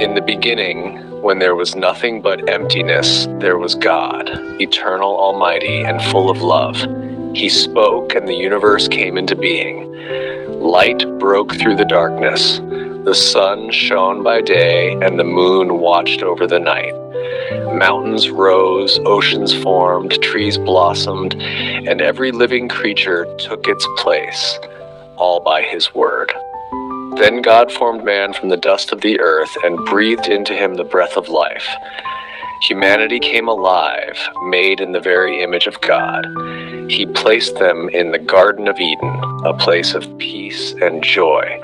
In the beginning, when there was nothing but emptiness, there was God, eternal, almighty, and full of love. He spoke, and the universe came into being. Light broke through the darkness. The sun shone by day, and the moon watched over the night. Mountains rose, oceans formed, trees blossomed, and every living creature took its place, all by his word. Then God formed man from the dust of the earth and breathed into him the breath of life. Humanity came alive, made in the very image of God. He placed them in the Garden of Eden, a place of peace and joy.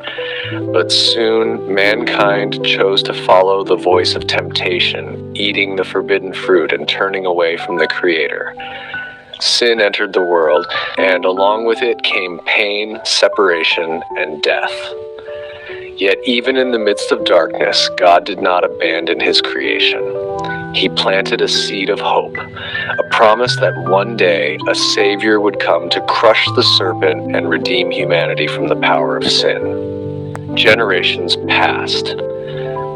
But soon, mankind chose to follow the voice of temptation, eating the forbidden fruit and turning away from the Creator. Sin entered the world, and along with it came pain, separation, and death. Yet even in the midst of darkness, God did not abandon his creation. He planted a seed of hope, a promise that one day a Savior would come to crush the serpent and redeem humanity from the power of sin. Generations passed.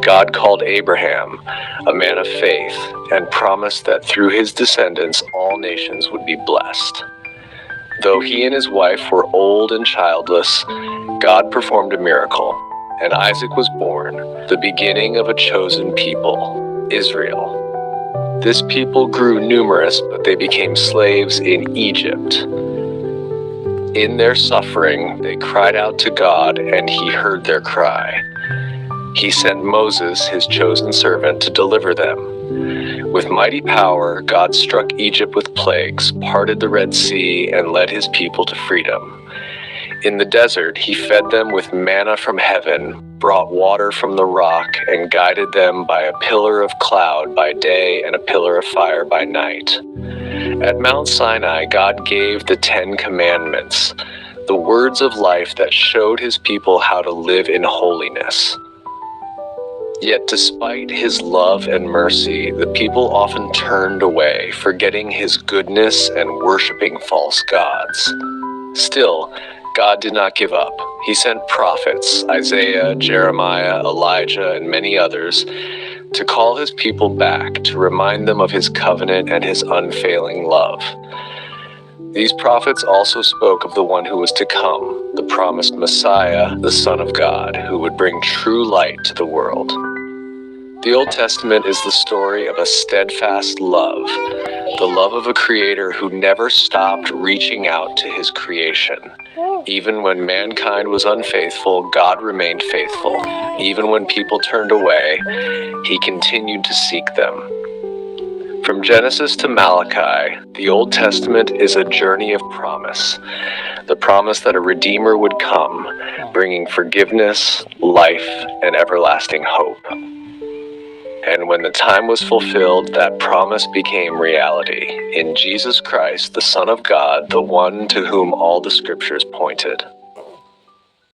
God called Abraham, a man of faith, and promised that through his descendants all nations would be blessed. Though he and his wife were old and childless, God performed a miracle, and Isaac was born, the beginning of a chosen people, Israel. This people grew numerous, but they became slaves in Egypt. In their suffering, they cried out to God, and he heard their cry. He sent Moses, his chosen servant, to deliver them. With mighty power, God struck Egypt with plagues, parted the Red Sea, and led his people to freedom. In the desert, he fed them with manna from heaven, brought water from the rock, and guided them by a pillar of cloud by day and a pillar of fire by night. At Mount Sinai, God gave the 10 Commandments, the words of life that showed his people how to live in holiness. Yet despite his love and mercy, the people often turned away, forgetting his goodness and worshiping false gods. Still, God did not give up. He sent prophets, Isaiah, Jeremiah, Elijah, and many others, to call his people back, to remind them of his covenant and his unfailing love. These prophets also spoke of the one who was to come, the promised Messiah, the Son of God, who would bring true light to the world. The Old Testament is the story of a steadfast love, the love of a creator who never stopped reaching out to his creation. Even when mankind was unfaithful, God remained faithful. Even when people turned away, he continued to seek them. From Genesis to Malachi, the Old Testament is a journey of promise. The promise that a Redeemer would come, bringing forgiveness, life, and everlasting hope. And when the time was fulfilled, that promise became reality in Jesus Christ, the Son of God, the one to whom all the scriptures pointed.